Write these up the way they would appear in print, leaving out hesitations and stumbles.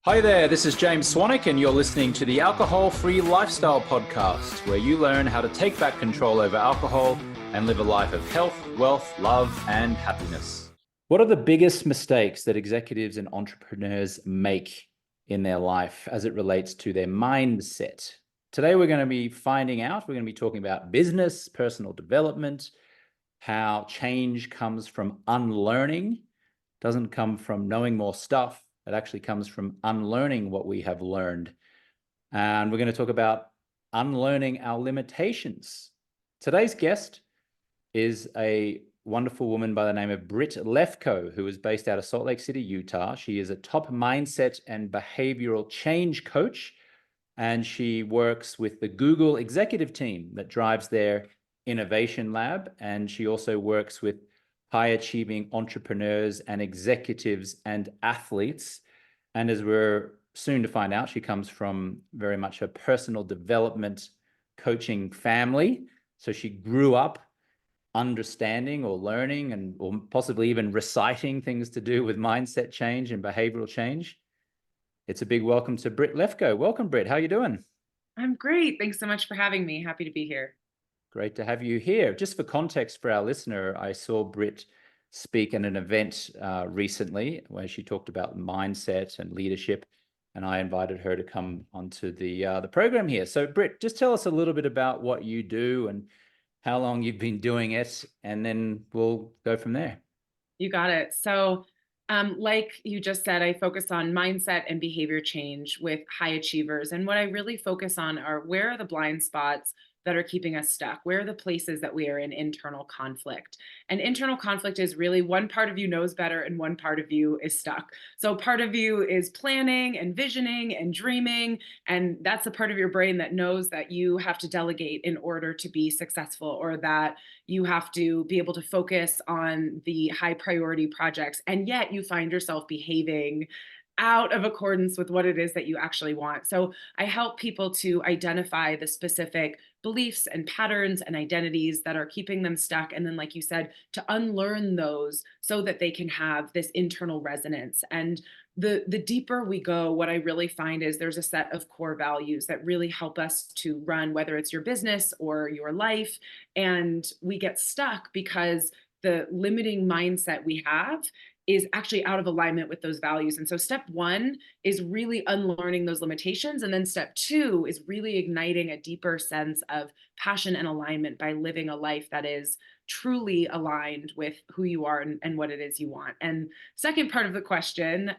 Hi there, this is James Swanwick, and you're listening to the Alcohol-Free Lifestyle Podcast, where you learn how to take back control over alcohol and live a life of health, wealth, love, and happiness. What are the biggest mistakes that executives and entrepreneurs make in their life as it relates to their mindset? Today, we're going to be finding out, we're going to be talking about business, personal development, how change comes from unlearning, doesn't come from knowing more stuff. It actually comes from unlearning what we have learned. And we're going to talk about unlearning our limitations. Today's guest is a wonderful woman by the name of Britt Lefkoe, who is based out of Salt Lake City, Utah. She is a top mindset and behavioral change coach, and she works with the Google executive team that drives their innovation lab. And she also works with high-achieving entrepreneurs and executives and athletes. And as we're soon to find out, she comes from very much a personal development coaching family. So she grew up understanding or learning or possibly even reciting things to do with mindset change and behavioral change. It's a big welcome to Britt Lefkoe. Welcome, Britt. How are you doing? I'm great. Thanks so much for having me. Happy to be here. Great to have you here. Just for context for our listener, I saw Britt speak at an event recently where she talked about mindset and leadership, and I invited her to come onto the program here. So Britt, just tell us a little bit about what you do and how long you've been doing it, and then we'll go from there. You got it. So, like you just said, I focus on mindset and behavior change with high achievers. And what I really focus on are where are the blind spots that are keeping us stuck? Where are the places that we are in internal conflict? And internal conflict is really one part of you knows better and one part of you is stuck. So part of you is planning and visioning and dreaming. And that's the part of your brain that knows that you have to delegate in order to be successful, or that you have to be able to focus on the high priority projects. And yet you find yourself behaving out of accordance with what it is that you actually want. So I help people to identify the specific beliefs and patterns and identities that are keeping them stuck. And then, like you said, to unlearn those so that they can have this internal resonance. And the deeper we go, what I really find is there's a set of core values that really help us to run, whether it's your business or your life. And we get stuck because the limiting mindset we have is actually out of alignment with those values. And so step one is really unlearning those limitations. And then step two is really igniting a deeper sense of passion and alignment by living a life that is truly aligned with who you are and what it is you want. And second part of the question,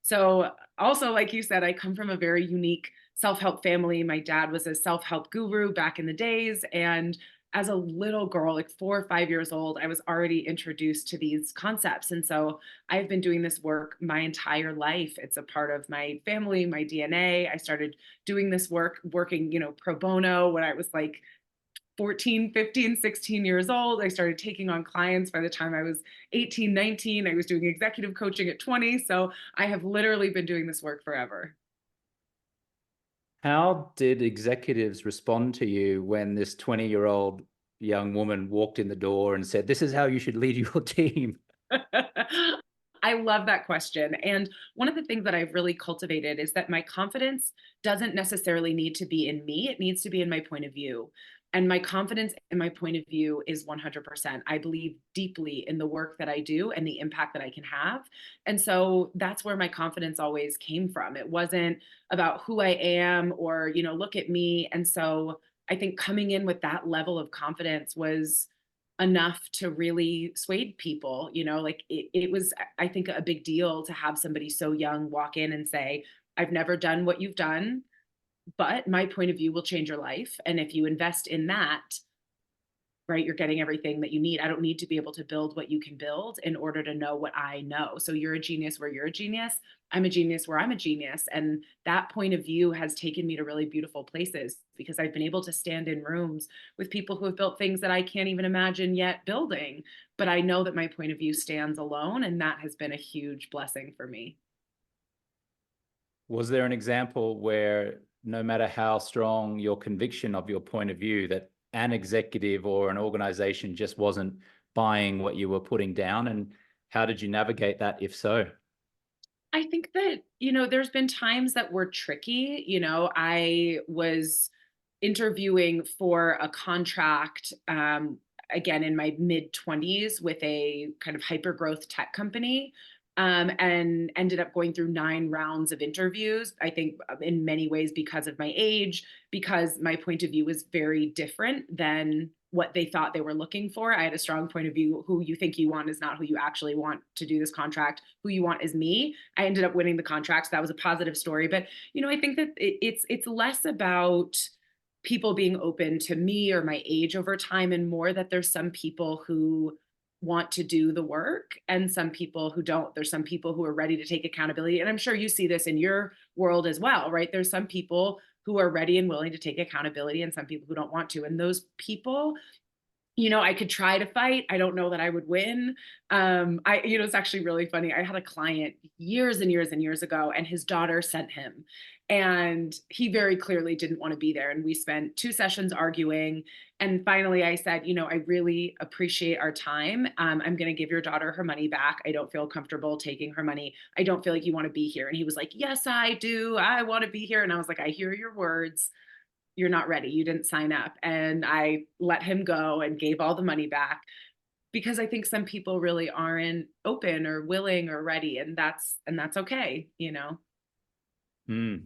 so also, like you said, I come from a very unique self-help family. My dad was a self-help guru back in the days. And as a little girl, like 4 or 5 years old, I was already introduced to these concepts. And so I've been doing this work my entire life. It's a part of my family, my DNA. I started doing this work, working, pro bono when I was like 14, 15, 16 years old. I started taking on clients by the time I was 18, 19. I was doing executive coaching at 20. So I have literally been doing this work forever. How did executives respond to you when this 20-year-old young woman walked in the door and said, "This is how you should lead your team"? I love that question. And one of the things that I've really cultivated is that my confidence doesn't necessarily need to be in me, it needs to be in my point of view. And my confidence in my point of view is 100%. I believe deeply in the work that I do and the impact that I can have. And so that's where my confidence always came from. It wasn't about who I am or, look at me. And so I think coming in with that level of confidence was enough to really sway people. Like it was, I think, a big deal to have somebody so young walk in and say, I've never done what you've done, but my point of view will change your life. And if you invest in that, right, you're getting everything that you need. I don't need to be able to build what you can build in order to know what I know. So you're a genius where you're a genius. I'm a genius where I'm a genius. And that point of view has taken me to really beautiful places because I've been able to stand in rooms with people who have built things that I can't even imagine yet building. But I know that my point of view stands alone. And that has been a huge blessing for me. Was there an example where no matter how strong your conviction of your point of view, that an executive or an organization just wasn't buying what you were putting down? And how did you navigate that, if so? I think that, there's been times that were tricky. I was interviewing for a contract, again in my mid 20s with a kind of hyper growth tech company, and ended up going through 9 rounds of interviews. I think in many ways because of my age, because my point of view was very different than what they thought they were looking for. I had a strong point of view. Who you think you want is not who you actually want to do this contract. Who you want is me. I ended up winning the contract. So that was a positive story. But I think that it's less about people being open to me or my age over time, and more that there's some people who want to do the work and some people who don't. There's some people who are ready to take accountability. And I'm sure you see this in your world as well, right? There's some people who are ready and willing to take accountability and some people who don't want to. And those people, I could try to fight. I don't know that I would win. It's actually really funny. I had a client years and years and years ago, and his daughter sent him, and he very clearly didn't want to be there. And we spent 2 sessions arguing. And finally, I said, I really appreciate our time. I'm going to give your daughter her money back. I don't feel comfortable taking her money. I don't feel like you want to be here. And he was like, yes, I do. I want to be here. And I was like, I hear your words. You're not ready. You didn't sign up. And I let him go and gave all the money back, because I think some people really aren't open or willing or ready. And that's okay. Mm.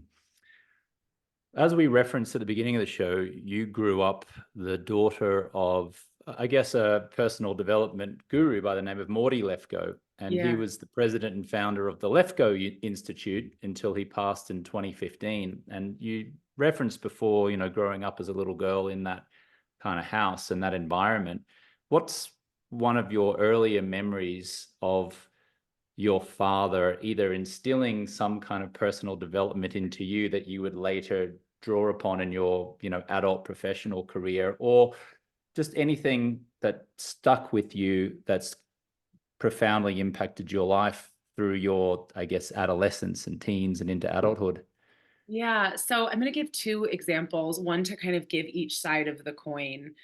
As we referenced at the beginning of the show, you grew up the daughter of, I guess, a personal development guru by the name of Morty Lefkoe. And he Yeah. was the president and founder of the Lefkoe Institute until he passed in 2015. And you referenced before, growing up as a little girl in that kind of house and that environment. What's one of your earlier memories of your father either instilling some kind of personal development into you that you would later draw upon in your, adult professional career, or just anything that stuck with you that's profoundly impacted your life through your, I guess, adolescence and teens and into adulthood? Yeah. So I'm going to give 2 examples, one to kind of give each side of the coin.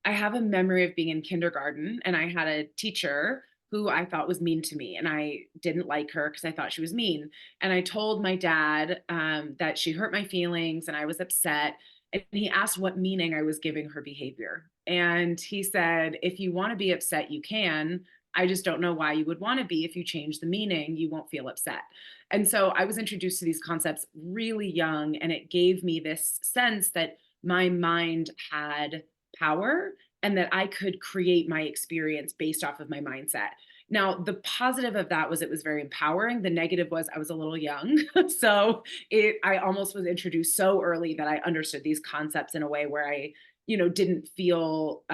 I have a memory of being in kindergarten, and I had a teacher who I thought was mean to me, and I didn't like her because I thought she was mean. And I told my dad that she hurt my feelings and I was upset. And he asked what meaning I was giving her behavior. And he said, if you want to be upset, you can. I just don't know why you would want to be. If you change the meaning, you won't feel upset. And so I was introduced to these concepts really young, and it gave me this sense that my mind had power and that I could create my experience based off of my mindset. Now, the positive of that was it was very empowering. The negative was I was a little young. So I almost was introduced so early that I understood these concepts in a way where I, didn't feel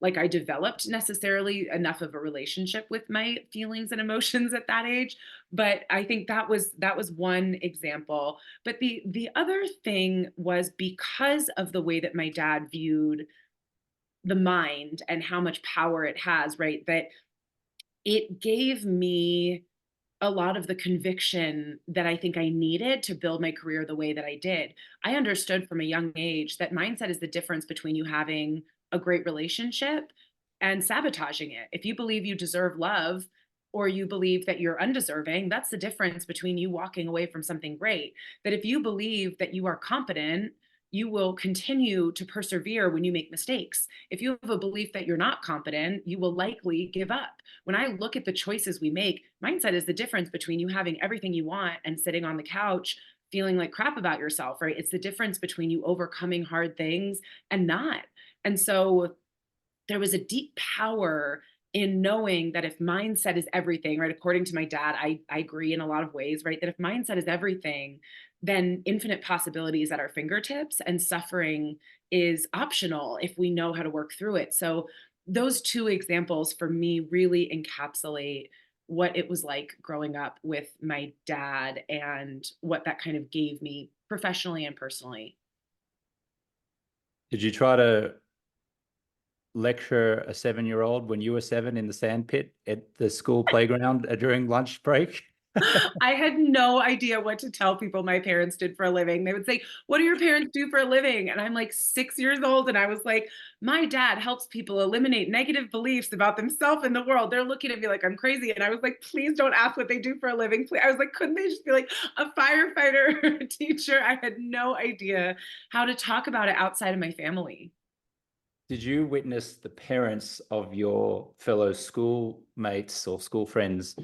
like I developed necessarily enough of a relationship with my feelings and emotions at that age. But I think that was one example. But the other thing was, because of the way that my dad viewed the mind and how much power it has, right? That it gave me a lot of the conviction that I think I needed to build my career the way that I did. I understood from a young age that mindset is the difference between you having a great relationship and sabotaging it. If you believe you deserve love or you believe that you're undeserving, that's the difference between you walking away from something great. That if you believe that you are competent, you will continue to persevere when you make mistakes. If you have a belief that you're not competent, you will likely give up. When I look at the choices we make, mindset is the difference between you having everything you want and sitting on the couch feeling like crap about yourself, right? It's the difference between you overcoming hard things and not. And so there was a deep power in knowing that if mindset is everything, right? According to my dad, I agree in a lot of ways, right? That if mindset is everything, then infinite possibilities at our fingertips, and suffering is optional if we know how to work through it. So those 2 examples for me really encapsulate what it was like growing up with my dad and what that kind of gave me professionally and personally. Did you try to lecture a 7-year-old when you were 7 in the sandpit at the school playground during lunch break? I had no idea what to tell people my parents did for a living. They would say, "What do your parents do for a living?" And I'm like 6 years old. And I was like, "My dad helps people eliminate negative beliefs about themselves and the world." They're looking at me like I'm crazy. And I was like, "Please don't ask what they do for a living." I was like, couldn't they just be like a firefighter or a teacher? I had no idea how to talk about it outside of my family. Did you witness the parents of your fellow schoolmates or school friends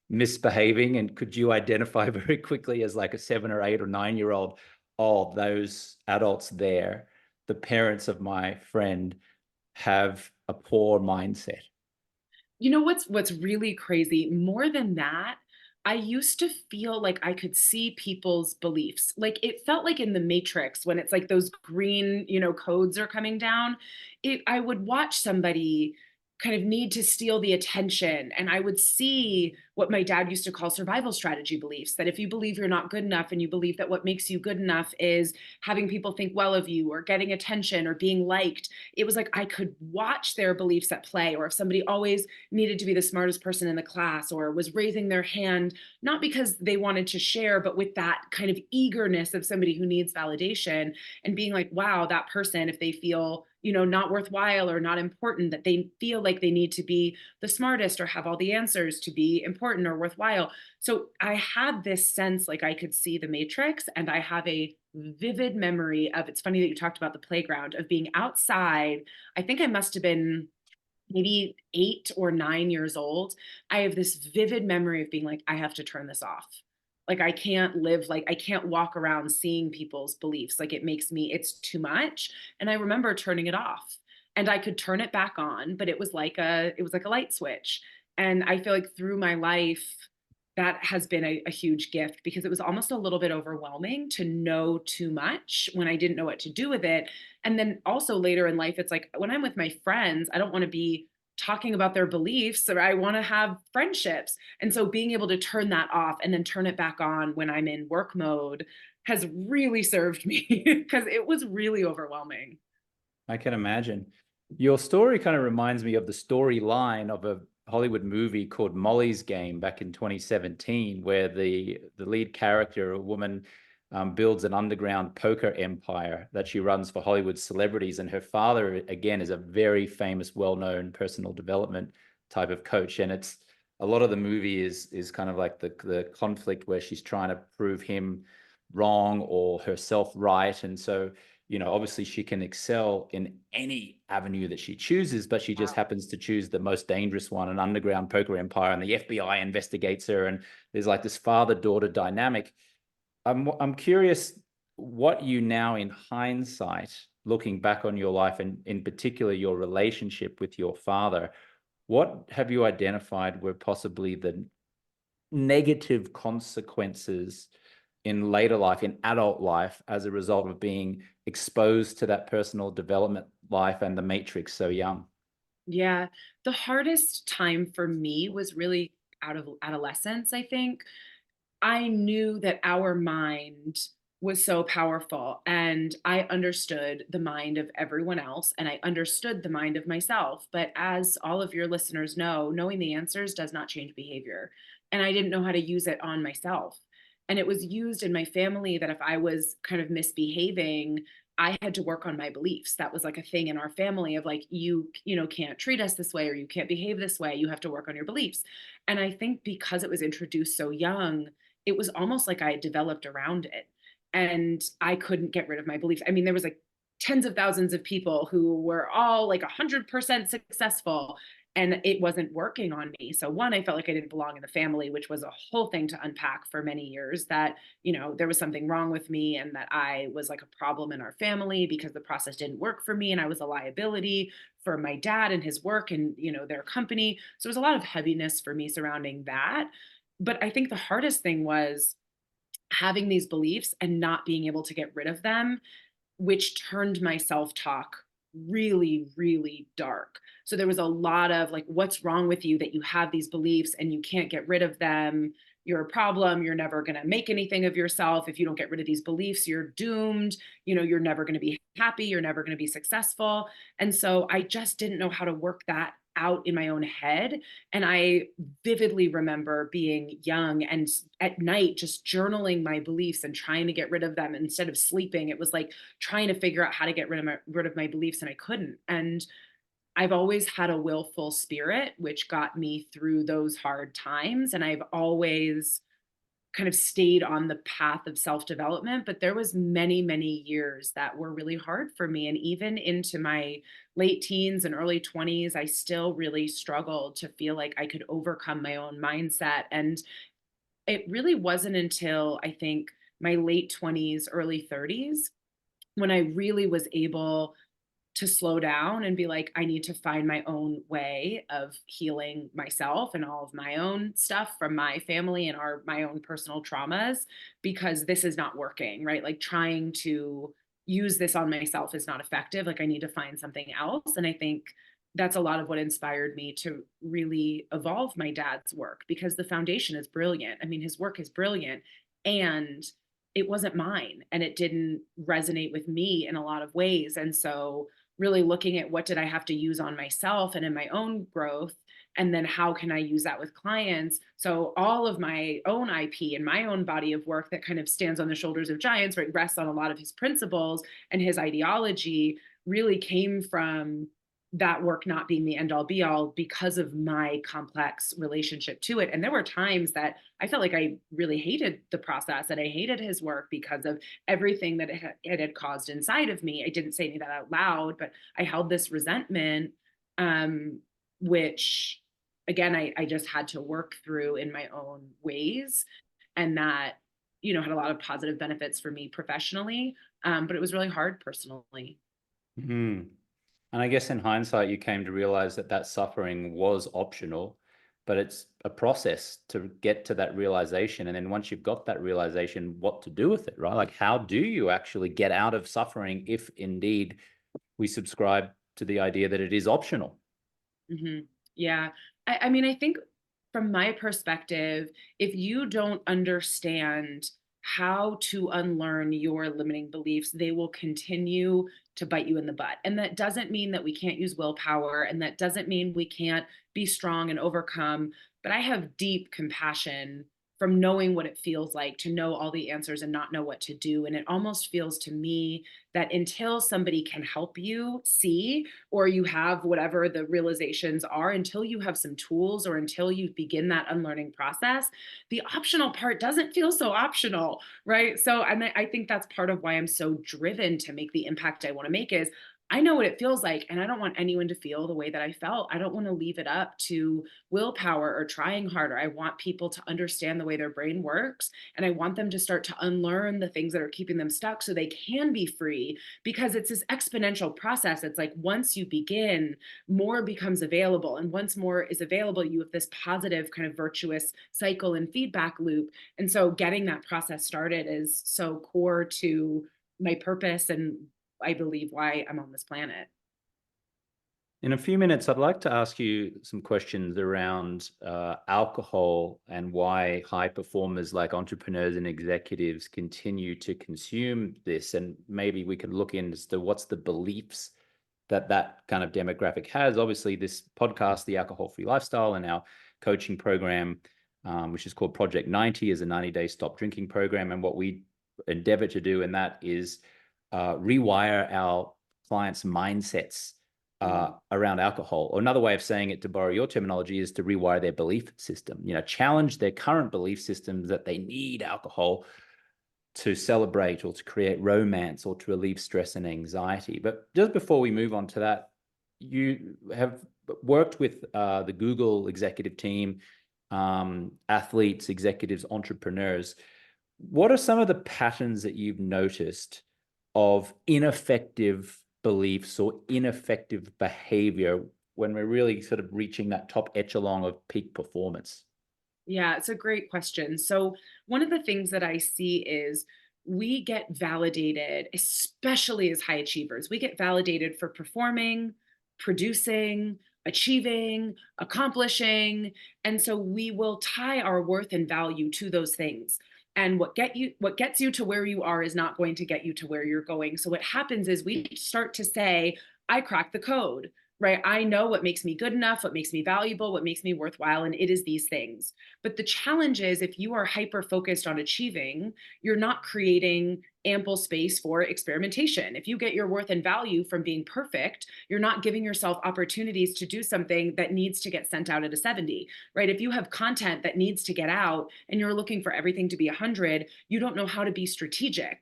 misbehaving? And could you identify very quickly as like a 7 or 8 or 9 year old, oh, those adults there, the parents of my friend have a poor mindset? You know what's really crazy? More than that, I used to feel like I could see people's beliefs. Like it felt like in the Matrix when it's like those green, codes are coming down. I would watch somebody kind of need to steal the attention, and I would see what my dad used to call survival strategy beliefs, that if you believe you're not good enough and you believe that what makes you good enough is having people think well of you or getting attention or being liked, it was like I could watch their beliefs at play. Or if somebody always needed to be the smartest person in the class or was raising their hand, not because they wanted to share, but with that kind of eagerness of somebody who needs validation, and being like, wow, that person, if they feel, not worthwhile or not important, that they feel like they need to be the smartest or have all the answers to be important or worthwhile. So I had this sense like I could see the Matrix, and I have a vivid memory of, it's funny that you talked about the playground, of being outside. I think I must have been maybe 8 or 9 years old. I have this vivid memory of being like, I have to turn this off. Like, I can't live, like, I can't walk around seeing people's beliefs. Like, it's too much. And I remember turning it off, and I could turn it back on, but it was like a light switch. And I feel like through my life, that has been a huge gift, because it was almost a little bit overwhelming to know too much when I didn't know what to do with it. And then also later in life, it's like when I'm with my friends, I don't want to be talking about their beliefs, or I want to have friendships. And so being able to turn that off and then turn it back on when I'm in work mode has really served me because it was really overwhelming. I can imagine. Your story kind of reminds me of the storyline of a Hollywood movie called Molly's Game back in 2017, where the lead character, a woman, builds an underground poker empire that she runs for Hollywood celebrities. And her father, again, is a very famous, well-known personal development type of coach. And it's a lot of the movie is kind of like the conflict where she's trying to prove him wrong or herself right. And so obviously she can excel in any avenue that she chooses, but she just happens to choose the most dangerous one, an underground poker empire, and the FBI investigates her. And there's like this father-daughter dynamic. I'm curious what you now, in hindsight, looking back on your life and in particular your relationship with your father, what have you identified were possibly the negative consequences in later life, in adult life, as a result of being exposed to that personal development life and the matrix so young? Yeah. The hardest time for me was really out of adolescence, I think. I knew that our mind was so powerful, and I understood the mind of everyone else, and I understood the mind of myself. But as all of your listeners know, knowing the answers does not change behavior. And I didn't know how to use it on myself. And it was used in my family that if I was kind of misbehaving, I had to work on my beliefs. That was like a thing in our family of like, can't treat us this way, or you can't behave this way. You have to work on your beliefs. And I think because it was introduced so young, it was almost like I had developed around it, and I couldn't get rid of my beliefs. I mean, there was like tens of thousands of people who were all like 100% successful, and it wasn't working on me. So one, I felt like I didn't belong in the family, which was a whole thing to unpack for many years, that, there was something wrong with me and that I was like a problem in our family because the process didn't work for me and I was a liability for my dad and his work and, their company. So there was a lot of heaviness for me surrounding that. But I think the hardest thing was having these beliefs and not being able to get rid of them, which turned my self-talk really, really dark. So there was a lot of like, what's wrong with you that you have these beliefs and you can't get rid of them? You're a problem. You're never going to make anything of yourself. If you don't get rid of these beliefs, you're doomed. You're never going to be happy. You're never going to be successful. And so I just didn't know how to work that out in my own head. And I vividly remember being young and at night just journaling my beliefs and trying to get rid of them instead of sleeping. It was like trying to figure out how to get rid of my beliefs, and I couldn't. And I've always had a willful spirit, which got me through those hard times. And I've always kind of stayed on the path of self-development, but there was many, many years that were really hard for me. And even into my late teens and early 20s, I still really struggled to feel like I could overcome my own mindset. And it really wasn't until I think my late 20s, early 30s when I really was able to slow down and be like, I need to find my own way of healing myself and all of my own stuff from my family and my own personal traumas, because this is not working, right? Like trying to use this on myself is not effective. Like I need to find something else. And I think that's a lot of what inspired me to really evolve my dad's work, because the foundation is brilliant. I mean, his work is brilliant, and it wasn't mine and it didn't resonate with me in a lot of ways. And so really looking at what did I have to use on myself and in my own growth, and then how can I use that with clients. So all of my own IP and my own body of work that kind of stands on the shoulders of giants, right, rests on a lot of his principles and his ideology, really came from that work not being the end all be all because of my complex relationship to it. And there were times that I felt like I really hated the process and I hated his work because of everything that it had caused inside of me. I didn't say any of that out loud, but I held this resentment, um, which again, I just had to work through in my own ways. And that, had a lot of positive benefits for me professionally. But it was really hard personally. Hmm. And I guess in hindsight, you came to realize that that suffering was optional, but it's a process to get to that realization. And then once you've got that realization, what to do with it, right? Like, how do you actually get out of suffering if indeed we subscribe to the idea that it is optional? Hmm. Yeah. I mean, I think from my perspective, if you don't understand how to unlearn your limiting beliefs, they will continue to bite you in the butt. And that doesn't mean that we can't use willpower, and that doesn't mean we can't be strong and overcome. But I have deep compassion from knowing what it feels like to know all the answers and not know what to do. And it almost feels to me that until somebody can help you see, or you have whatever the realizations are, until you have some tools or until you begin that unlearning process, the optional part doesn't feel so optional, right? So, and I think that's part of why I'm so driven to make the impact I want to make is I know what it feels like, and I don't want anyone to feel the way that I felt. I don't want to leave it up to willpower or trying harder. I want people to understand the way their brain works, and I want them to start to unlearn the things that are keeping them stuck so they can be free, because it's this exponential process. It's like once you begin, more becomes available. And once more is available, you have this positive kind of virtuous cycle and feedback loop. And so getting that process started is so core to my purpose, and I believe why I'm on this planet. In a few minutes, I'd like to ask you some questions around alcohol and why high performers like entrepreneurs and executives continue to consume this. And maybe we can look into what's the beliefs that that kind of demographic has. Obviously, this podcast, The Alcohol-Free Lifestyle, and our coaching program, which is called Project 90, is a 90-day stop drinking program. And what we endeavor to do in that is rewire our clients' mindsets around alcohol. Or another way of saying it, to borrow your terminology, is to rewire their belief system. Challenge their current belief systems that they need alcohol to celebrate or to create romance or to relieve stress and anxiety. But just before we move on to that, you have worked with the Google executive team, athletes, executives, entrepreneurs. What are some of the patterns that you've noticed of ineffective beliefs or ineffective behavior when we're really sort of reaching that top echelon of peak performance? Yeah, it's a great question. So, one of the things that I see is we get validated, especially as high achievers. We get validated for performing, producing, achieving, accomplishing. And so we will tie our worth and value to those things. And what gets you to where you are is not going to get you to where you're going. So what happens is we start to say, I cracked the code. right? I know what makes me good enough, what makes me valuable, what makes me worthwhile, and it is these things. But the challenge is if you are hyper focused on achieving, you're not creating ample space for experimentation. If you get your worth and value from being perfect, you're not giving yourself opportunities to do something that needs to get sent out at a 70, right? If you have content that needs to get out and you're looking for everything to be 100, you don't know how to be strategic.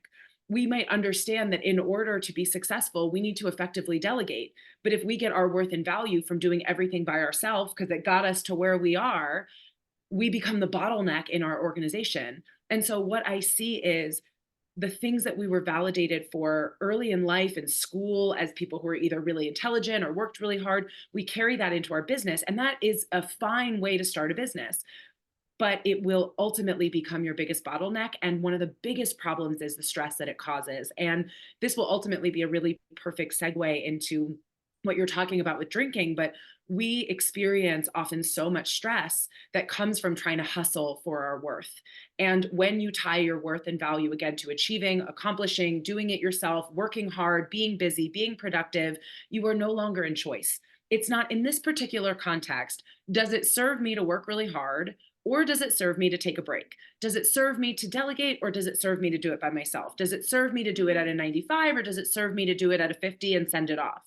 We might understand that in order to be successful, we need to effectively delegate. But if we get our worth and value from doing everything by ourselves because it got us to where we are, we become the bottleneck in our organization. And so what I see is the things that we were validated for early in life in school as people who are either really intelligent or worked really hard, we carry that into our business. And that is a fine way to start a business, but it will ultimately become your biggest bottleneck. And one of the biggest problems is the stress that it causes. And this will ultimately be a really perfect segue into what you're talking about with drinking. But we experience often so much stress that comes from trying to hustle for our worth. And when you tie your worth and value again to achieving, accomplishing, doing it yourself, working hard, being busy, being productive, you are no longer in choice. It's not in this particular context. Does it serve me to work really hard? Or does it serve me to take a break? Does it serve me to delegate or does it serve me to do it by myself? Does it serve me to do it at a 95 or does it serve me to do it at a 50 and send it off?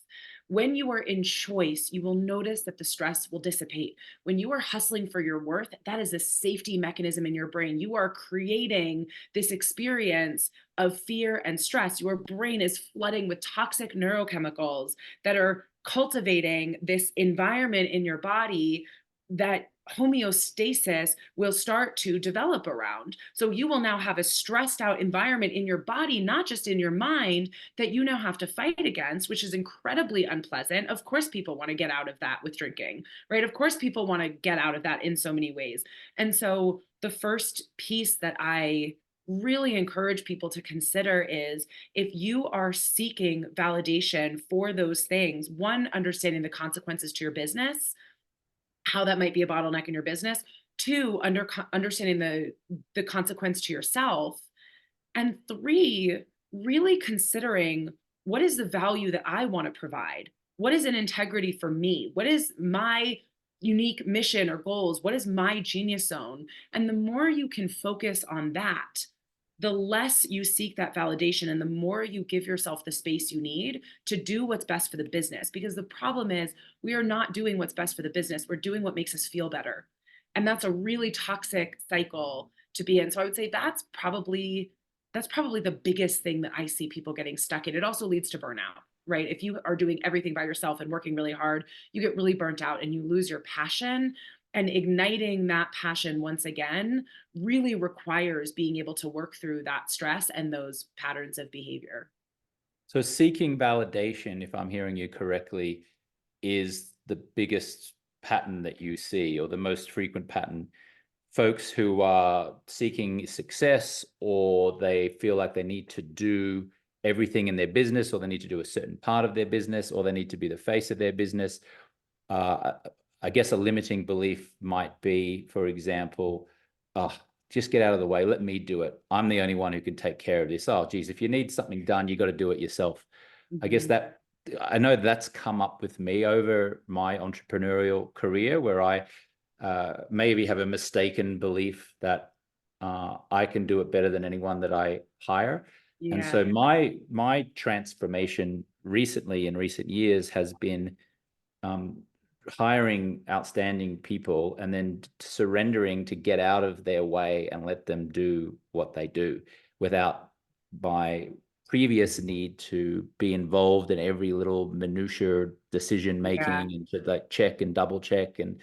When you are in choice, you will notice that the stress will dissipate. When you are hustling for your worth, that is a safety mechanism in your brain. You are creating this experience of fear and stress. Your brain is flooding with toxic neurochemicals that are cultivating this environment in your body that homeostasis will start to develop around. So you will now have a stressed out environment in your body, not just in your mind, that you now have to fight against, which is incredibly unpleasant. Of course, people want to get out of that with drinking, right? Of course, people want to get out of that in so many ways. And so the first piece that I really encourage people to consider is if you are seeking validation for those things, one, understanding the consequences to your business, how that might be a bottleneck in your business. Two, understanding the consequence to yourself. And three, really considering what is the value that I want to provide? What is an integrity for me? What is my unique mission or goals? What is my genius zone? And the more you can focus on that, the less you seek that validation and the more you give yourself the space you need to do what's best for the business. Because the problem is we are not doing what's best for the business. We're doing what makes us feel better. And that's a really toxic cycle to be in. So I would say that's probably the biggest thing that I see people getting stuck in. It also leads to burnout, right? If you are doing everything by yourself and working really hard, you get really burnt out and you lose your passion. And igniting that passion once again really requires being able to work through that stress and those patterns of behavior. So seeking validation, if I'm hearing you correctly, is the biggest pattern that you see, or the most frequent pattern. Folks who are seeking success, or they feel like they need to do everything in their business, or they need to do a certain part of their business, or they need to be the face of their business. I guess a limiting belief might be, for example, oh, just get out of the way. Let me do it. I'm the only one who can take care of this. Oh, geez, if you need something done, you got to do it yourself. I guess that I know that's come up with me over my entrepreneurial career, where I maybe have a mistaken belief that I can do it better than anyone that I hire. Yeah. And so my transformation recently, in recent years, has been hiring outstanding people and then surrendering to get out of their way and let them do what they do without my previous need to be involved in every little minutiae decision making and to like check and double check. And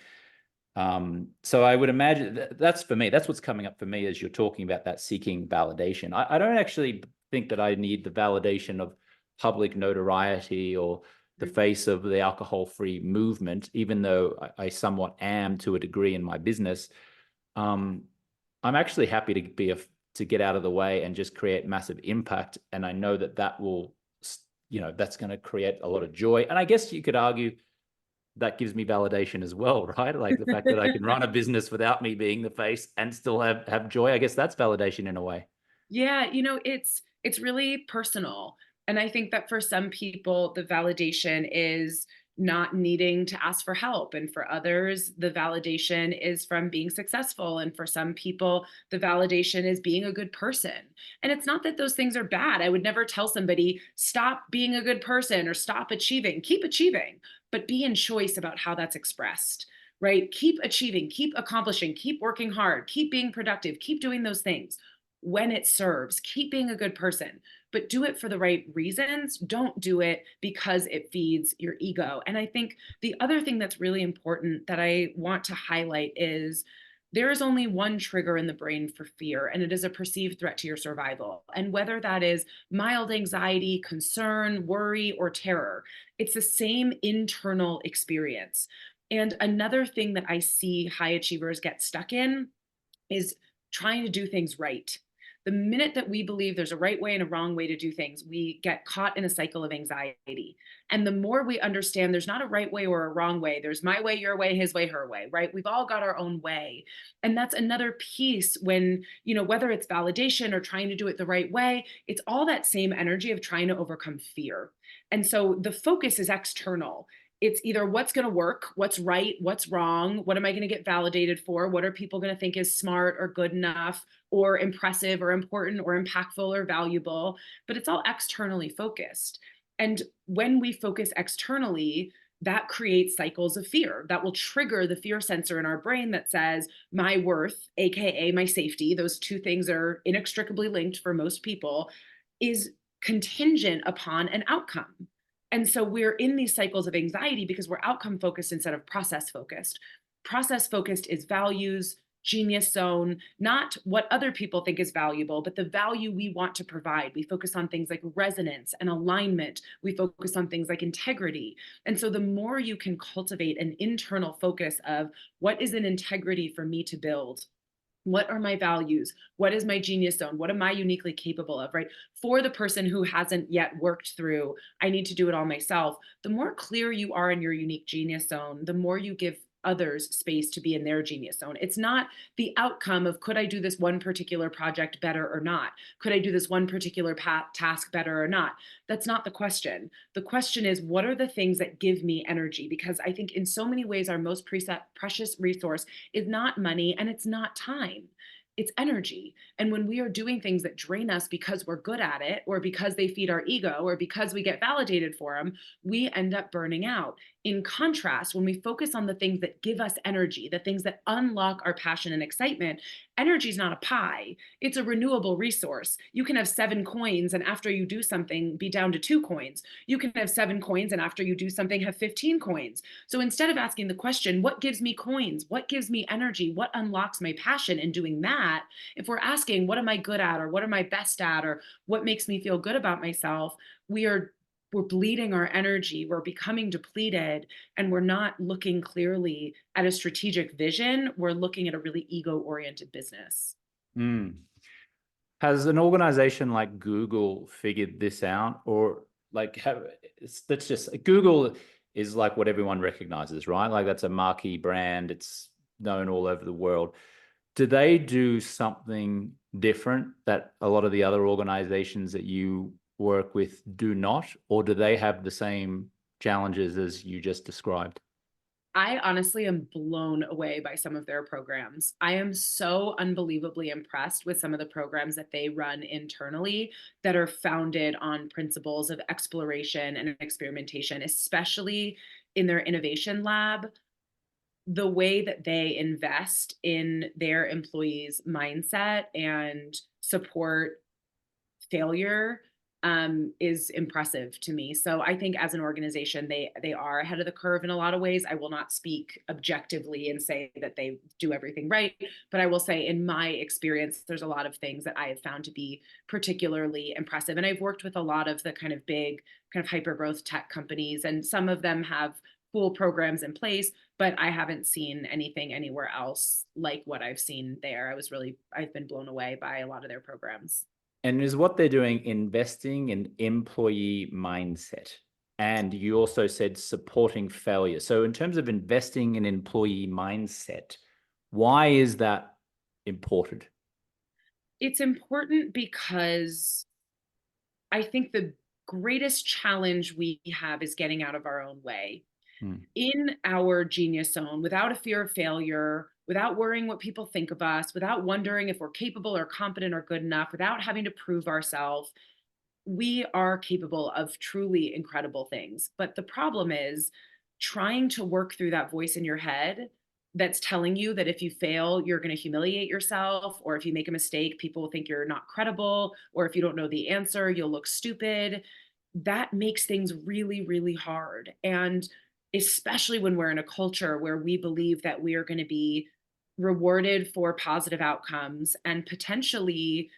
so I would imagine that's for me, that's what's coming up for me as you're talking about that seeking validation. I don't actually think that I need the validation of public notoriety or the face of the alcohol-free movement, even though I somewhat am to a degree in my business. I'm actually happy to get out of the way and just create massive impact. And I know that will, that's going to create a lot of joy. And I guess you could argue that gives me validation as well, right? Like the fact that I can run a business without me being the face and still have joy. I guess that's validation in a way. Yeah, it's really personal. And I think that for some people, the validation is not needing to ask for help. And for others, the validation is from being successful. And for some people, the validation is being a good person. And it's not that those things are bad. I would never tell somebody, stop being a good person or stop achieving. Keep achieving, but be in choice about how that's expressed, right? Keep achieving, keep accomplishing, keep working hard, keep being productive, keep doing those things when it serves, keep being a good person, but do it for the right reasons. Don't do it because it feeds your ego. And I think the other thing that's really important that I want to highlight is there is only one trigger in the brain for fear, and it is a perceived threat to your survival. And whether that is mild anxiety, concern, worry, or terror, it's the same internal experience. And another thing that I see high achievers get stuck in is trying to do things right. The minute that we believe there's a right way and a wrong way to do things, we get caught in a cycle of anxiety. And the more we understand there's not a right way or a wrong way, there's my way, your way, his way, her way, right? We've all got our own way. And that's another piece when, whether it's validation or trying to do it the right way, it's all that same energy of trying to overcome fear. And so the focus is external. It's either what's going to work, what's right, what's wrong, what am I going to get validated for, what are people going to think is smart or good enough or impressive or important or impactful or valuable, but it's all externally focused. And when we focus externally, that creates cycles of fear that will trigger the fear sensor in our brain that says my worth, aka my safety, those two things are inextricably linked for most people, is contingent upon an outcome. And so we're in these cycles of anxiety because we're outcome focused instead of process focused. Process focused is values, genius zone, not what other people think is valuable, but the value we want to provide. We focus on things like resonance and alignment. We focus on things like integrity. And so the more you can cultivate an internal focus of what is an integrity for me to build, what are my values? What is my genius zone? What am I uniquely capable of, right? For the person who hasn't yet worked through, I need to do it all myself. The more clear you are in your unique genius zone, the more you give others space to be in their genius zone. It's not the outcome of could I do this one particular project better or not? Could I do this one particular task better or not? That's not the question. The question is, what are the things that give me energy? Because I think in so many ways, our most precious resource is not money and it's not time. It's energy. And when we are doing things that drain us because we're good at it, or because they feed our ego, or because we get validated for them, we end up burning out. In contrast, when we focus on the things that give us energy, the things that unlock our passion and excitement, energy is not a pie. It's a renewable resource. You can have 7 coins and after you do something, be down to 2 coins. You can have 7 coins and after you do something, have 15 coins. So instead of asking the question, what gives me coins? What gives me energy? What unlocks my passion in doing that? If we're asking, what am I good at? Or what am I best at? Or what makes me feel good about myself? We're bleeding our energy, we're becoming depleted, and we're not looking clearly at a strategic vision. We're looking at a really ego-oriented business. Mm. Has an organization like Google figured this out, or like that's just Google is like what everyone recognizes, right? Like that's a marquee brand. It's known all over the world. Do they do something different that a lot of the other organizations that you work with do not, or do they have the same challenges as you just described? I honestly am blown away by some of their programs. I am so unbelievably impressed with some of the programs that they run internally that are founded on principles of exploration and experimentation, especially in their innovation lab. The way that they invest in their employees' mindset and support failure is impressive to me. So I think as an organization, they are ahead of the curve in a lot of ways. I will not speak objectively and say that they do everything right, but I will say in my experience, there's a lot of things that I have found to be particularly impressive. And I've worked with a lot of the kind of big kind of hyper growth tech companies, and some of them have cool programs in place, but I haven't seen anything anywhere else like what I've seen there. I've been blown away by a lot of their programs. And is what they're doing investing in employee mindset? And you also said supporting failure. So in terms of investing in employee mindset, why is that important? It's important because I think the greatest challenge we have is getting out of our own way. in our genius zone, without a fear of failure, without worrying what people think of us, without wondering if we're capable or competent or good enough, without having to prove ourselves, we are capable of truly incredible things. But the problem is trying to work through that voice in your head that's telling you that if you fail, you're going to humiliate yourself, or if you make a mistake, people will think you're not credible, or if you don't know the answer, you'll look stupid. That makes things really, really hard. And especially when we're in a culture where we believe that we are going to be rewarded for positive outcomes and potentially,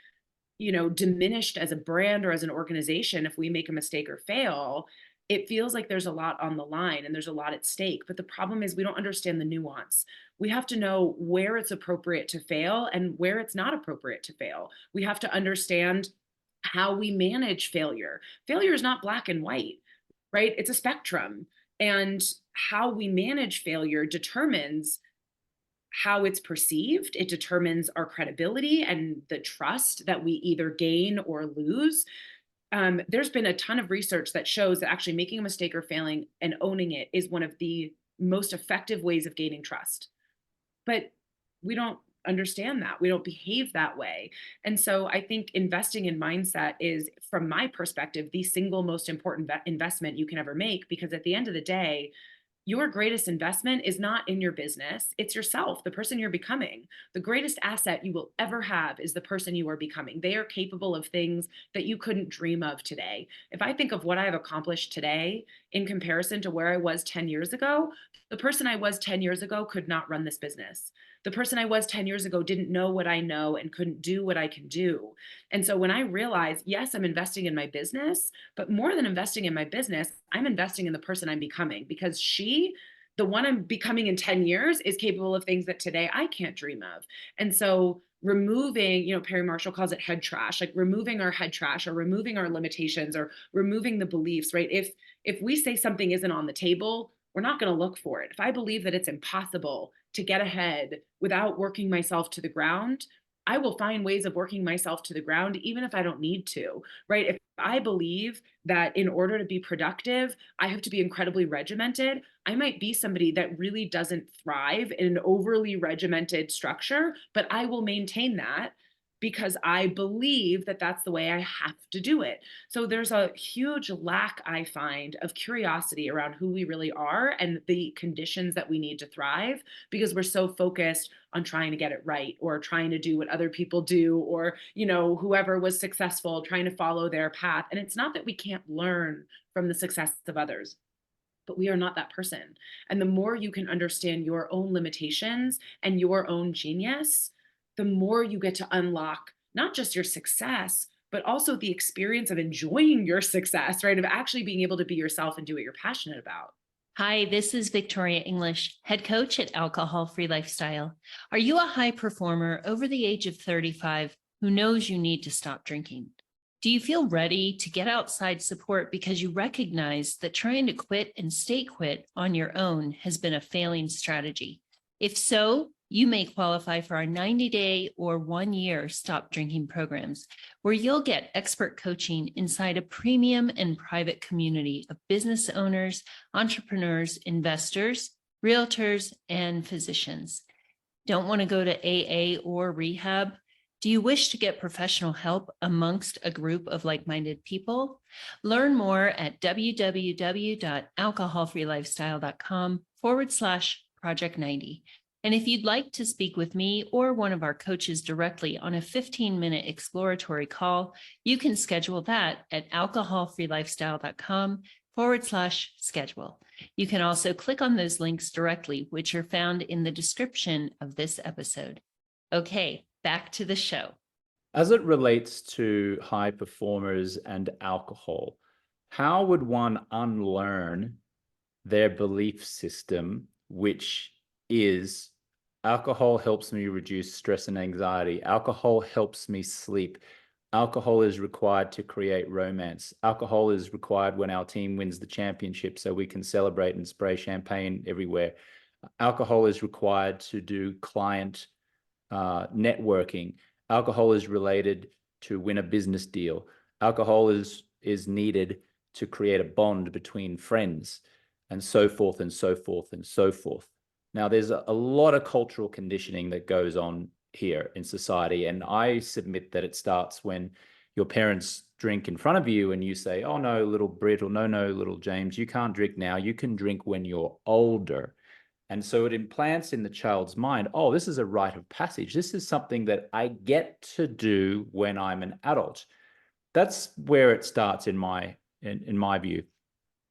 diminished as a brand or as an organization if we make a mistake or fail, it feels like there's a lot on the line and there's a lot at stake. But the problem is we don't understand the nuance. We have to know where it's appropriate to fail and where it's not appropriate to fail. We have to understand how we manage failure. Failure is not black and white, right? It's a spectrum. And how we manage failure determines how it's perceived. It determines our credibility and the trust that we either gain or lose. There's been a ton of research that shows that actually making a mistake or failing and owning it is one of the most effective ways of gaining trust. But we don't understand that. We don't behave that way. And so I think investing in mindset is, from my perspective, the single most important investment you can ever make, because at the end of the day, your greatest investment is not in your business. It's yourself, the person you're becoming. The greatest asset you will ever have is the person you are becoming. They are capable of things that you couldn't dream of today. If I think of what I have accomplished today in comparison to where I was 10 years ago, the person I was 10 years ago could not run this business. The person I was 10 years ago didn't know what I know and couldn't do what I can do. And so when I realized, yes, I'm investing in my business, but more than investing in my business, I'm investing in the person I'm becoming, because the one I'm becoming in 10 years, is capable of things that today I can't dream of. And so removing, Perry Marshall calls it head trash, like removing our head trash or removing our limitations or removing the beliefs, right? If we say something isn't on the table, we're not going to look for it. If I believe that it's impossible to get ahead without working myself to the ground, I will find ways of working myself to the ground, even if I don't need to, right? If I believe that in order to be productive, I have to be incredibly regimented, I might be somebody that really doesn't thrive in an overly regimented structure, but I will maintain that because I believe that that's the way I have to do it. So there's a huge lack, I find, of curiosity around who we really are and the conditions that we need to thrive, because we're so focused on trying to get it right or trying to do what other people do, or, whoever was successful, trying to follow their path. And it's not that we can't learn from the success of others, but we are not that person. And the more you can understand your own limitations and your own genius, the more you get to unlock not just your success, but also the experience of enjoying your success, right? Of actually being able to be yourself and do what you're passionate about. Hi, this is Victoria English, head coach at Alcohol Free Lifestyle. Are you a high performer over the age of 35 who knows you need to stop drinking? Do you feel ready to get outside support because you recognize that trying to quit and stay quit on your own has been a failing strategy? If so, you may qualify for our 90-day or 1-year stop drinking programs, where you'll get expert coaching inside a premium and private community of business owners, entrepreneurs, investors, realtors, and physicians. Don't want to go to AA or rehab? Do you wish to get professional help amongst a group of like-minded people? Learn more at www.alcoholfreelifestyle.com/Project 90. And if you'd like to speak with me or one of our coaches directly on a 15-minute exploratory call, you can schedule that at alcoholfreelifestyle.com/schedule. You can also click on those links directly, which are found in the description of this episode. Okay, back to the show. As it relates to high performers and alcohol, how would one unlearn their belief system, which is alcohol helps me reduce stress and anxiety, alcohol helps me sleep, alcohol is required to create romance, alcohol is required when our team wins the championship so we can celebrate and spray champagne everywhere, alcohol is required to do client networking, alcohol is related to win a business deal, alcohol is needed to create a bond between friends. and so forth and so forth and so forth. Now, there's a lot of cultural conditioning that goes on here in society, and I submit that it starts when your parents drink in front of you and you say, oh no, little Britt, or no, little James, you can't drink now. You can drink when you're older. And so it implants in the child's mind, oh, this is a rite of passage. This is something that I get to do when I'm an adult. That's where it starts in my view.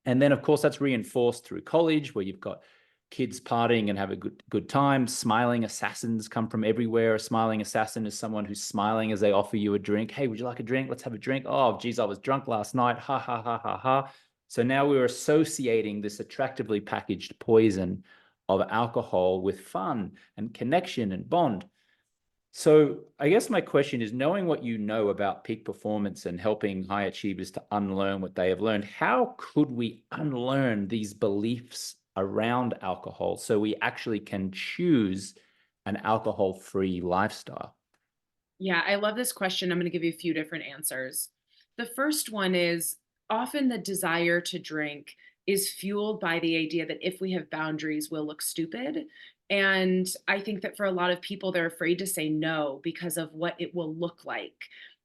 And then, of course, that's reinforced through college, where you've got kids partying and have a good time. Smiling assassins come from everywhere. A smiling assassin is someone who's smiling as they offer you a drink. Hey, would you like a drink? Let's have a drink. Oh, geez, I was drunk last night. Ha, ha, ha, ha, ha. So now we're associating this attractively packaged poison of alcohol with fun and connection and bond. So I guess my question is, knowing what you know about peak performance and helping high achievers to unlearn what they have learned, how could we unlearn these beliefs around alcohol so we actually can choose an alcohol-free lifestyle? Yeah, I love this question. I'm going to give you a few different answers. The first one is, often the desire to drink is fueled by the idea that if we have boundaries, we'll look stupid. And I think that for a lot of people, they're afraid to say no because of what it will look like.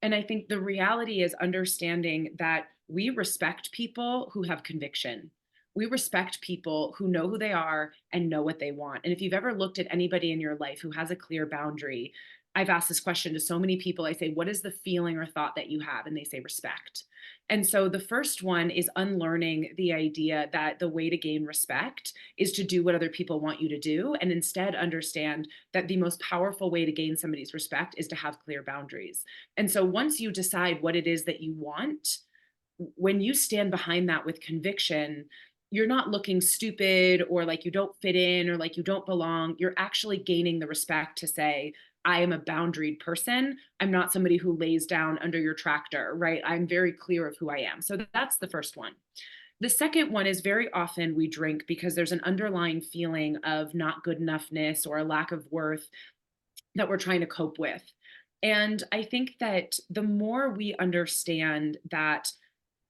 And I think the reality is understanding that we respect people who have conviction. We respect people who know who they are and know what they want. And if you've ever looked at anybody in your life who has a clear boundary, I've asked this question to so many people. I say, what is the feeling or thought that you have? And they say respect. And so the first one is unlearning the idea that the way to gain respect is to do what other people want you to do, and instead understand that the most powerful way to gain somebody's respect is to have clear boundaries. And so once you decide what it is that you want, when you stand behind that with conviction, you're not looking stupid or like you don't fit in or like you don't belong. You're actually gaining the respect to say, I am a boundaried person. I'm not somebody who lays down under your tractor, right? I'm very clear of who I am. So that's the first one. The second one is, very often we drink because there's an underlying feeling of not good enoughness or a lack of worth that we're trying to cope with. And I think that the more we understand that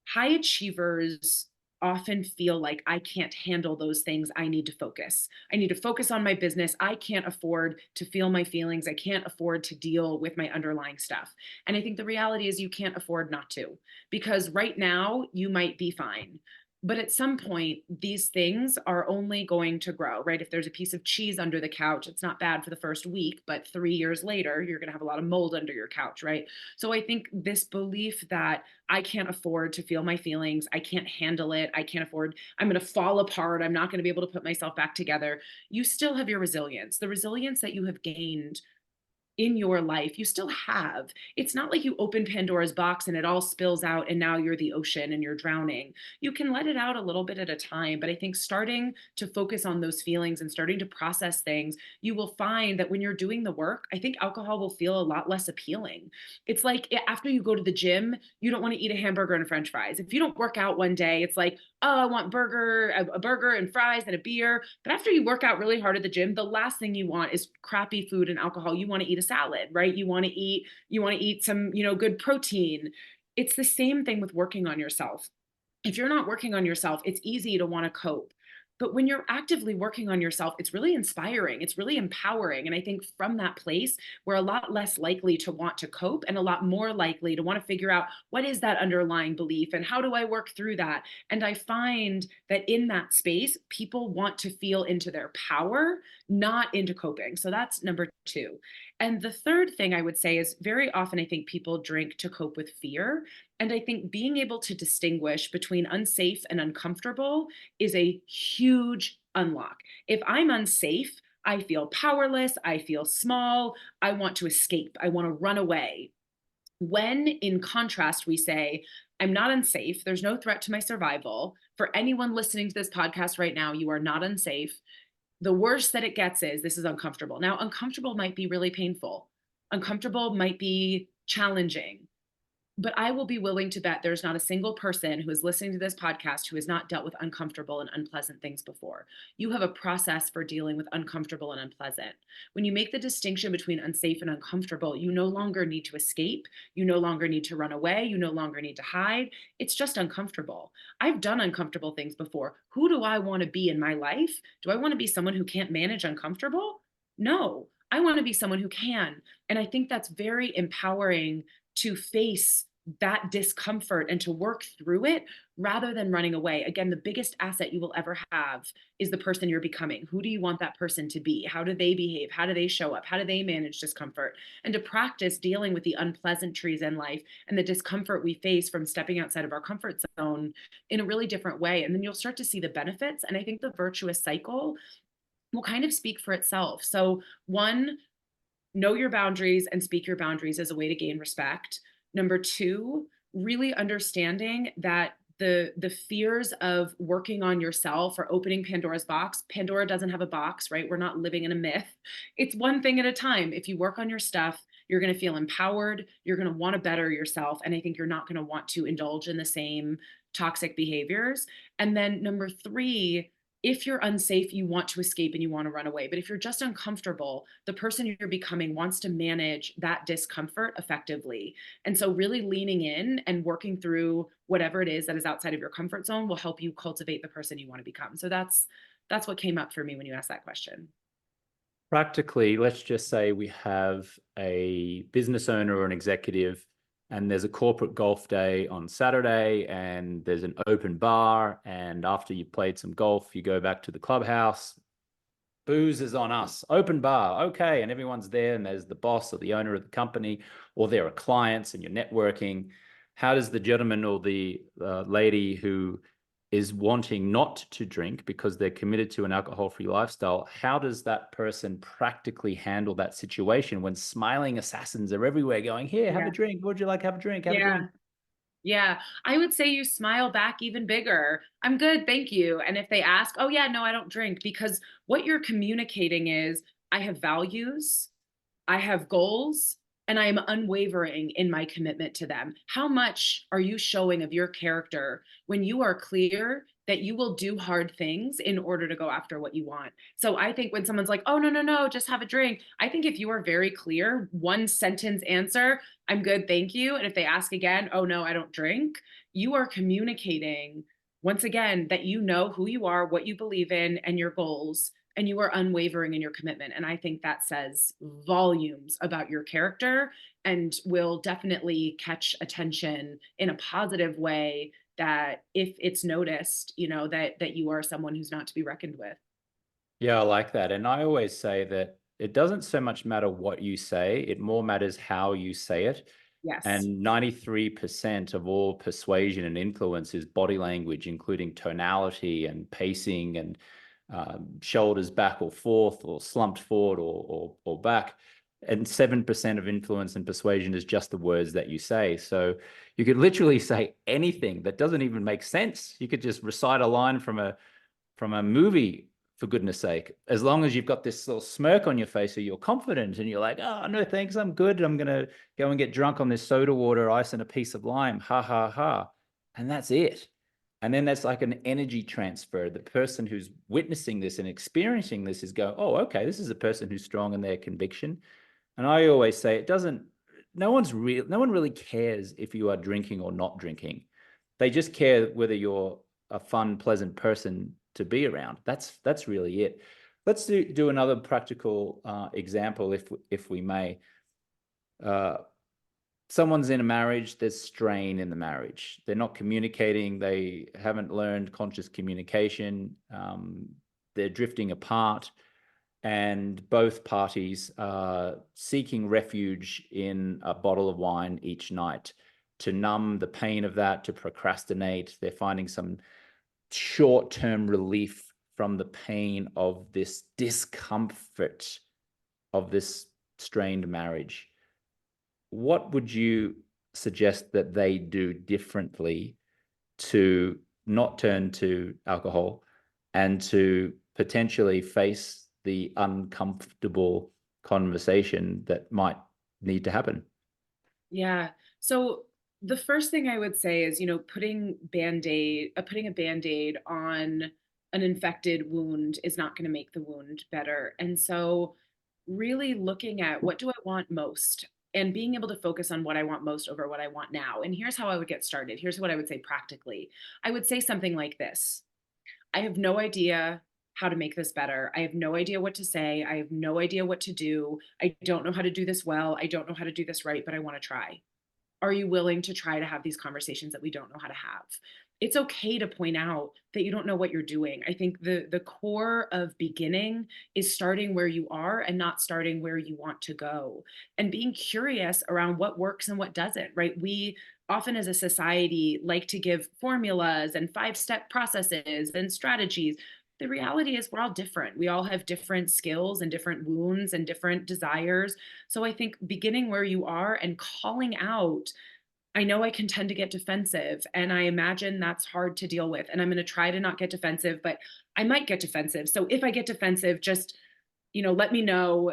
high achievers often feel like, I can't handle those things. I need to focus. I need to focus on my business. I can't afford to feel my feelings. I can't afford to deal with my underlying stuff. And I think the reality is you can't afford not to, because right now you might be fine. But at some point, these things are only going to grow, right? If there's a piece of cheese under the couch, it's not bad for the first week, but 3 years later, you're going to have a lot of mold under your couch, right? So I think this belief that I can't afford to feel my feelings, I can't handle it, I can't afford, I'm going to fall apart, I'm not going to be able to put myself back together. You still have your resilience, the resilience that you have gained in your life, you still have. It's not like you open Pandora's box and it all spills out and now you're the ocean and you're drowning. You can let it out a little bit at a time, but I think starting to focus on those feelings and starting to process things, you will find that when you're doing the work, I think alcohol will feel a lot less appealing. It's like after you go to the gym, you don't want to eat a hamburger and french fries. If you don't work out one day, it's like, oh, I want a burger and fries and a beer. But after you work out really hard at the gym, the last thing you want is crappy food and alcohol. You want to eat a salad, right? You want to eat some, good protein. It's the same thing with working on yourself. If you're not working on yourself, it's easy to want to cope. But when you're actively working on yourself, it's really inspiring. It's really empowering. And I think from that place, we're a lot less likely to want to cope and a lot more likely to want to figure out, what is that underlying belief and how do I work through that? And I find that in that space, people want to feel into their power, not into coping. So that's number two. And the third thing I would say is, very often I think people drink to cope with fear. And I think being able to distinguish between unsafe and uncomfortable is a huge unlock. If I'm unsafe, I feel powerless, I feel small, I want to escape, I want to run away. When in contrast, we say, I'm not unsafe, there's no threat to my survival. For anyone listening to this podcast right now, you are not unsafe. The worst that it gets is, this is uncomfortable. Now, uncomfortable might be really painful. Uncomfortable might be challenging. But I will be willing to bet there's not a single person who is listening to this podcast who has not dealt with uncomfortable and unpleasant things before. You have a process for dealing with uncomfortable and unpleasant. When you make the distinction between unsafe and uncomfortable, you no longer need to escape. You no longer need to run away. You no longer need to hide. It's just uncomfortable. I've done uncomfortable things before. Who do I want to be in my life? Do I want to be someone who can't manage uncomfortable? No, I want to be someone who can. And I think that's very empowering to face that discomfort and to work through it rather than running away. Again, the biggest asset you will ever have is the person you're becoming. Who do you want that person to be? How do they behave? How do they show up? How do they manage discomfort? And to practice dealing with the unpleasantries in life and the discomfort we face from stepping outside of our comfort zone in a really different way. And then you'll start to see the benefits. And I think the virtuous cycle will kind of speak for itself. So, one, know your boundaries and speak your boundaries as a way to gain respect. Number two, really understanding that the fears of working on yourself or opening Pandora's box. Pandora doesn't have a box, right? We're not living in a myth. It's one thing at a time. If you work on your stuff, you're going to feel empowered. You're going to want to better yourself. And I think you're not going to want to indulge in the same toxic behaviors. And then number three, if you're unsafe, you want to escape and you want to run away. But if you're just uncomfortable, the person you're becoming wants to manage that discomfort effectively. And so really leaning in and working through whatever it is that is outside of your comfort zone will help you cultivate the person you want to become. So that's what came up for me when you asked that question. Practically, let's just say we have a business owner or an executive, and there's a corporate golf day on Saturday, and there's an open bar. And after you've played some golf, you go back to the clubhouse. Booze is on us. Open bar. Okay. And everyone's there, and there's the boss or the owner of the company, or there are clients, and you're networking. How does the gentleman or the lady who is wanting not to drink because they're committed to an alcohol-free lifestyle, how does that person practically handle that situation when smiling assassins are everywhere going, here, have a drink. Would you like to have a drink? Have a drink. Yeah, I would say you smile back even bigger. I'm good, thank you. And if they ask, oh yeah, no, I don't drink, because what you're communicating is, I have values, I have goals, and I am unwavering in my commitment to them. How much are you showing of your character when you are clear that you will do hard things in order to go after what you want? So I think when someone's like, oh, no, no, no, just have a drink. I think if you are very clear, one sentence answer, I'm good, thank you. And if they ask again, oh, no, I don't drink, you are communicating, once again, that you know who you are, what you believe in, and your goals, and you are unwavering in your commitment. And I think that says volumes about your character and will definitely catch attention in a positive way, that if it's noticed, that you are someone who's not to be reckoned with. Yeah, I like that. And I always say that it doesn't so much matter what you say, it more matters how you say it. Yes. And 93% of all persuasion and influence is body language, including tonality and pacing and shoulders back or forth, or slumped forward or back. And 7% of influence and persuasion is just the words that you say. So you could literally say anything that doesn't even make sense. You could just recite a line from a movie, for goodness sake, as long as you've got this little smirk on your face, or you're confident and you're like, oh, no, thanks, I'm good. I'm going to go and get drunk on this soda water, ice, and a piece of lime. Ha, ha, ha. And that's it. And then that's like an energy transfer. The person who's witnessing this and experiencing this is going, oh, okay, this is a person who's strong in their conviction. And I always say no one really cares if you are drinking or not drinking. They just care whether you're a fun, pleasant person to be around. That's really it. Let's do another practical example, if we may. Someone's in a marriage, there's strain in the marriage. They're not communicating. They haven't learned conscious communication. They're drifting apart, and both parties are seeking refuge in a bottle of wine each night to numb the pain of that, to procrastinate. They're finding some short-term relief from the pain of this discomfort of this strained marriage. What would you suggest that they do differently to not turn to alcohol and to potentially face the uncomfortable conversation that might need to happen? Yeah. So The first thing I would say is, putting a Band-Aid on an infected wound is not going to make the wound better. And so really looking at what do I want most and being able to focus on what I want most over what I want now. And here's how I would get started. Here's what I would say practically. I would say something like this. I have no idea how to make this better. I have no idea what to say. I have no idea what to do. I don't know how to do this well. I don't know how to do this right, but I want to try. Are you willing to try to have these conversations that we don't know how to have? It's okay to point out that you don't know what you're doing. I think the core of beginning is starting where you are and not starting where you want to go, and being curious around what works and what doesn't, right? We often as a society like to give formulas and five-step processes and strategies. The reality is we're all different. We all have different skills and different wounds and different desires. So I think beginning where you are and calling out, I know I can tend to get defensive, and I imagine that's hard to deal with. And I'm going to try to not get defensive, but I might get defensive. So if I get defensive, just, let me know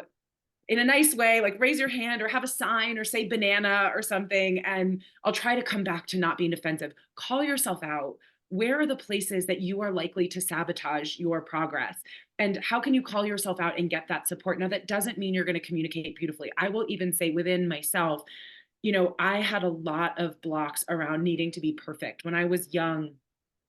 in a nice way, like raise your hand or have a sign or say banana or something. And I'll try to come back to not being defensive. Call yourself out. Where are the places that you are likely to sabotage your progress? And how can you call yourself out and get that support? Now, that doesn't mean you're going to communicate beautifully. I will even say within myself, I had a lot of blocks around needing to be perfect. When I was young,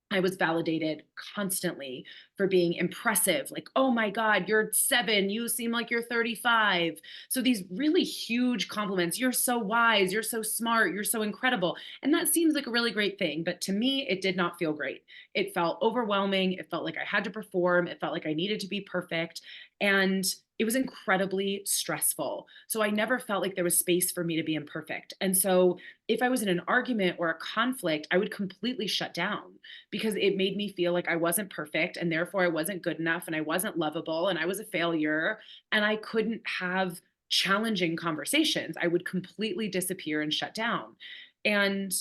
I was validated constantly for being impressive. Like, oh my God, you're 7. You seem like you're 35. So these really huge compliments. You're so wise. You're so smart. You're so incredible. And that seems like a really great thing. But to me, it did not feel great. It felt overwhelming. It felt like I had to perform. It felt like I needed to be perfect. And it was incredibly stressful. So I never felt like there was space for me to be imperfect. And so if I was in an argument or a conflict, I would completely shut down because it made me feel like I wasn't perfect and therefore I wasn't good enough and I wasn't lovable and I was a failure and I couldn't have challenging conversations. I would completely disappear and shut down. And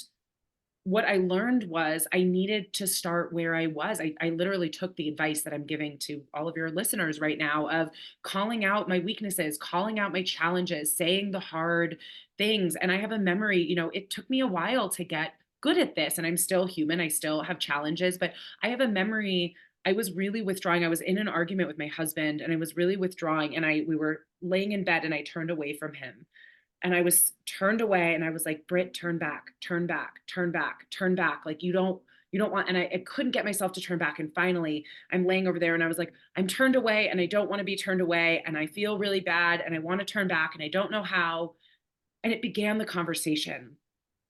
what I learned was I needed to start where I was. I literally took the advice that I'm giving to all of your listeners right now of calling out my weaknesses, calling out my challenges, saying the hard things. And I have a memory, it took me a while to get good at this. And I'm still human. I still have challenges, but I have a memory. I was really withdrawing. I was in an argument with my husband and I was really withdrawing and we were laying in bed and I turned away from him. And I was turned away and I was like, Britt, turn back, turn back, turn back, turn back. Like you don't want, and I couldn't get myself to turn back. And finally I'm laying over there and I was like, I'm turned away and I don't want to be turned away. And I feel really bad and I want to turn back and I don't know how. And it began the conversation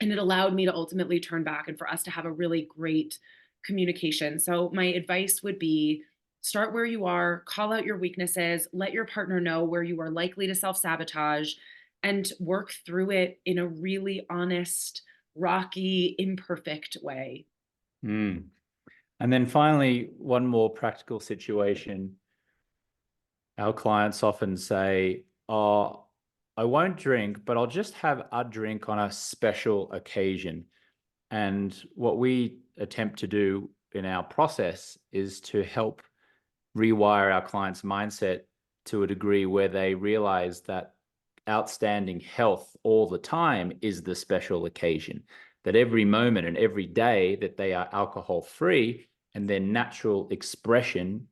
and it allowed me to ultimately turn back and for us to have a really great communication. So my advice would be start where you are, call out your weaknesses, let your partner know where you are likely to self-sabotage and work through it in a really honest, rocky, imperfect way. Mm. And then finally, one more practical situation. Our clients often say, oh, I won't drink, but I'll just have a drink on a special occasion. And what we attempt to do in our process is to help rewire our clients' mindset to a degree where they realize that outstanding health all the time is the special occasion, that every moment and every day that they are alcohol free and their natural expression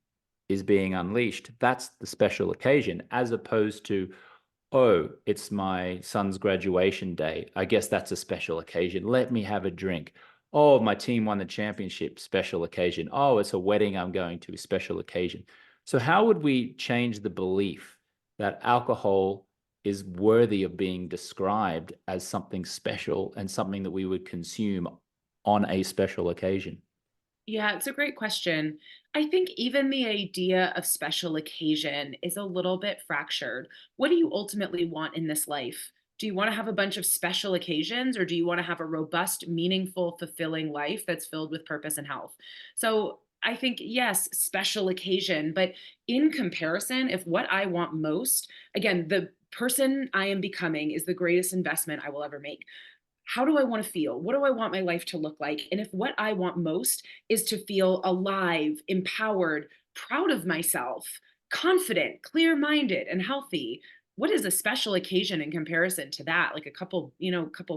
is being unleashed, that's the special occasion, as opposed to, oh, it's my son's graduation day, I guess that's a special occasion, let me have a drink. Oh, my team won the championship, special occasion. Oh, it's a wedding I'm going to, special occasion. So how would we change the belief that alcohol is worthy of being described as something special and something that we would consume on a special occasion? Yeah, it's a great question. I think even the idea of special occasion is a little bit fractured. What do you ultimately want in this life? Do you want to have a bunch of special occasions or do you want to have a robust, meaningful, fulfilling life that's filled with purpose and health? So I think, yes, special occasion, but in comparison, if what I want most, again, the person I am becoming is the greatest investment I will ever make. How do I want to feel? What do I want my life to look like? And if what I want most is to feel alive, empowered, proud of myself, confident, clear-minded, and healthy, what is a special occasion in comparison to that? Like a couple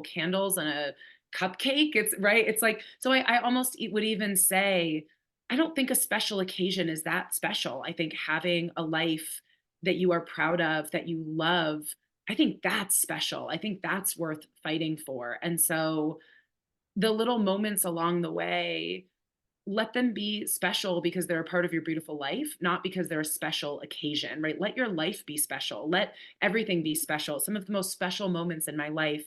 candles and cupcake. It's right. It's like, so I almost would even say, I don't think a special occasion is that special. I think having a life that you are proud of, that you love, I think that's special. I think that's worth fighting for. And so the little moments along the way, let them be special because they're a part of your beautiful life, not because they're a special occasion, right? Let your life be special. Let everything be special. Some of the most special moments in my life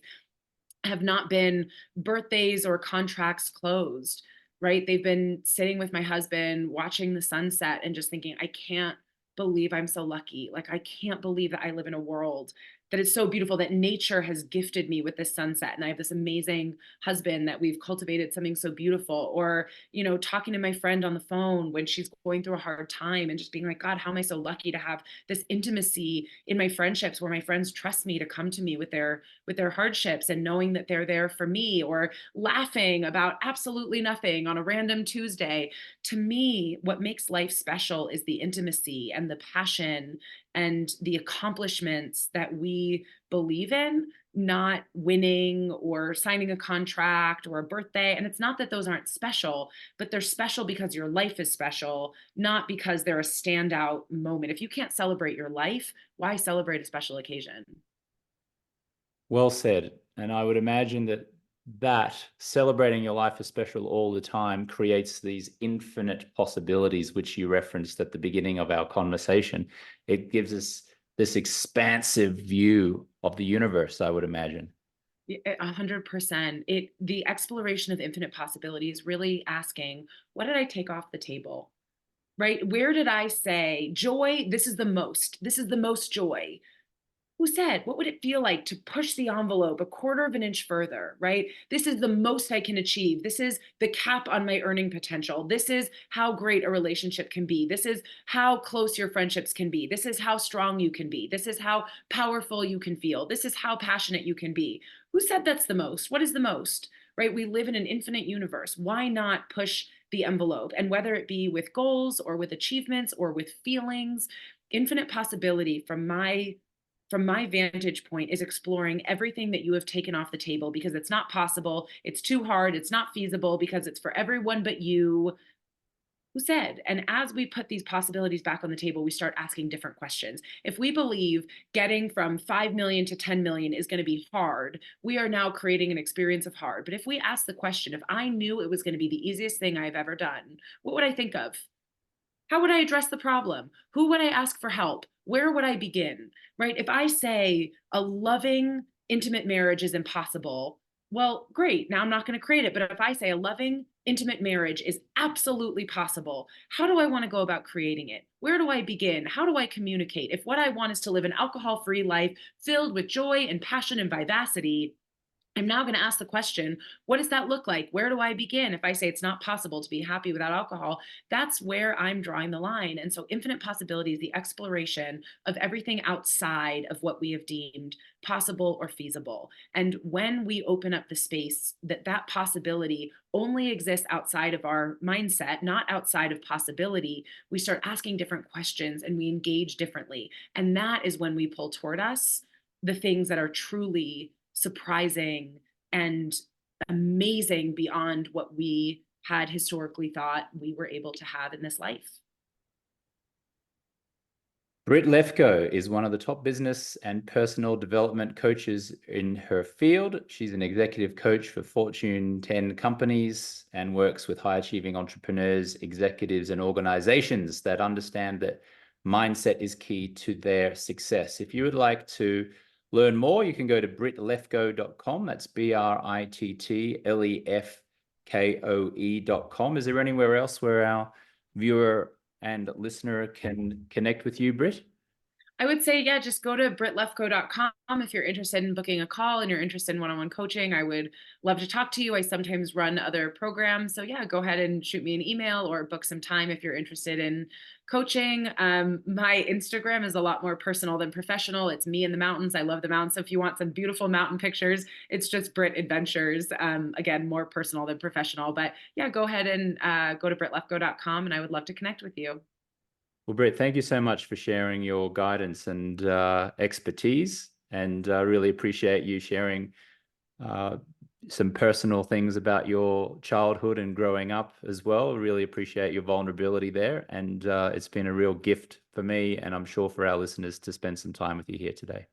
have not been birthdays or contracts closed, right? They've been sitting with my husband, watching the sunset and just thinking, I can't believe I'm so lucky. Like, I can't believe that I live in a world that is so beautiful, that nature has gifted me with this sunset. And I have this amazing husband that we've cultivated something so beautiful. Or, talking to my friend on the phone when she's going through a hard time and just being like, God, how am I so lucky to have this intimacy in my friendships where my friends trust me to come to me with their hardships and knowing that they're there for me, or laughing about absolutely nothing on a random Tuesday. To me, what makes life special is the intimacy and the passion and the accomplishments that we believe in, not winning or signing a contract or a birthday. And it's not that those aren't special, but they're special because your life is special, not because they're a standout moment. If you can't celebrate your life, why celebrate a special occasion? Well said. And I would imagine that celebrating your life as special all the time creates these infinite possibilities, which you referenced at the beginning of our conversation. It gives us this expansive view of the universe, I would imagine. 100%. The exploration of infinite possibilities, really asking, what did I take off the table? Right? Where did I say joy? This is the most joy. Who said, what would it feel like to push the envelope a quarter of an inch further, right? This is the most I can achieve. This is the cap on my earning potential. This is how great a relationship can be. This is how close your friendships can be. This is how strong you can be. This is how powerful you can feel. This is how passionate you can be. Who said that's the most? What is the most, right? We live in an infinite universe. Why not push the envelope? And whether it be with goals or with achievements or with feelings, infinite possibility from my vantage point is exploring everything that you have taken off the table because it's not possible, it's too hard, it's not feasible because it's for everyone but you. Who said? And as we put these possibilities back on the table, we start asking different questions. If we believe getting from 5 million to 10 million is going to be hard, we are now creating an experience of hard. But if we ask the question, if I knew it was going to be the easiest thing I've ever done, what would I think of? How would I address the problem? Who would I ask for help? Where would I begin? Right? If I say a loving, intimate marriage is impossible, well, great. Now I'm not going to create it. But if I say a loving, intimate marriage is absolutely possible, how do I want to go about creating it? Where do I begin? How do I communicate? If what I want is to live an alcohol-free life filled with joy and passion and vivacity, I'm now going to ask the question, what does that look like? Where do I begin? If I say it's not possible to be happy without alcohol, that's where I'm drawing the line. And so infinite possibility is the exploration of everything outside of what we have deemed possible or feasible. And when we open up the space that possibility only exists outside of our mindset, not outside of possibility, we start asking different questions and we engage differently. And that is when we pull toward us the things that are truly surprising and amazing beyond what we had historically thought we were able to have in this life. Britt Lefkoe is one of the top business and personal development coaches in her field. She's an executive coach for Fortune 10 companies and works with high-achieving entrepreneurs, executives, and organizations that understand that mindset is key to their success. If you would like to learn more, you can go to brittlefkoe.com. That's BRITTLEFKOE.com. Is there anywhere else where our viewer and listener can connect with you, Britt? I would say, yeah, just go to brittlefkoe.com if you're interested in booking a call and you're interested in one-on-one coaching. I would love to talk to you. I sometimes run other programs. So yeah, go ahead and shoot me an email or book some time if you're interested in coaching. My Instagram is a lot more personal than professional. It's me in the mountains. I love the mountains. So if you want some beautiful mountain pictures, it's just Britt Adventures. Again, more personal than professional. But yeah, go ahead and go to brittlefkoe.com and I would love to connect with you. Well, Britt, thank you so much for sharing your guidance and expertise, and I really appreciate you sharing some personal things about your childhood and growing up as well. Really appreciate your vulnerability there. And it's been a real gift for me, and I'm sure for our listeners, to spend some time with you here today.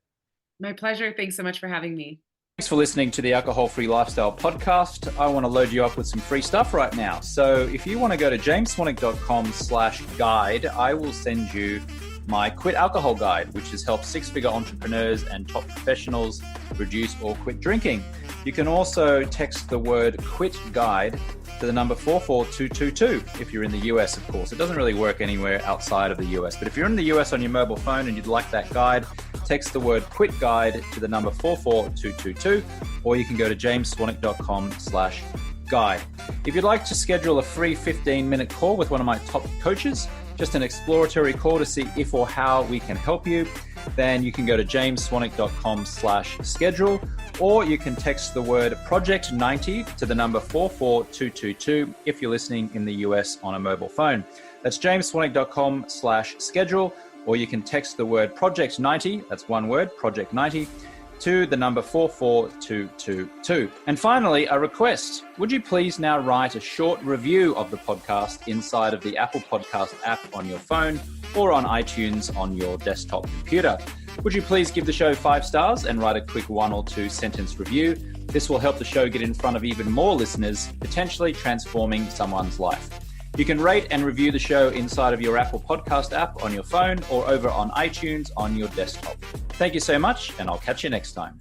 My pleasure. Thanks so much for having me. Thanks for listening to the Alcohol-Free Lifestyle podcast. I want to load you up with some free stuff right now. So if you want to go to jamesswanwick.com/guide, I will send you my Quit Alcohol Guide, which has helped six-figure entrepreneurs and top professionals reduce or quit drinking. You can also text the word QUIT GUIDE to the number 44222 if you're in the US, of course. It doesn't really work anywhere outside of the US, but if you're in the US on your mobile phone and you'd like that guide, text the word QUIT GUIDE to the number 44222, or you can go to jamesswanwick.com/guide. If you'd like to schedule a free 15-minute call with one of my top coaches, just an exploratory call to see if or how we can help you, then you can go to jamesswanwick.com/schedule, or you can text the word Project 90 to the number 44222 if you're listening in the US on a mobile phone. That's jamesswanwick.com/schedule, or you can text the word Project 90, that's one word, Project 90, to the number 44222. And finally, a request. Would you please now write a short review of the podcast inside of the Apple Podcast app on your phone or on iTunes on your desktop computer? Would you please give the show 5 stars and write a quick 1 or 2 sentence review? This will help the show get in front of even more listeners, potentially transforming someone's life. You can rate and review the show inside of your Apple Podcast app on your phone or over on iTunes on your desktop. Thank you so much, and I'll catch you next time.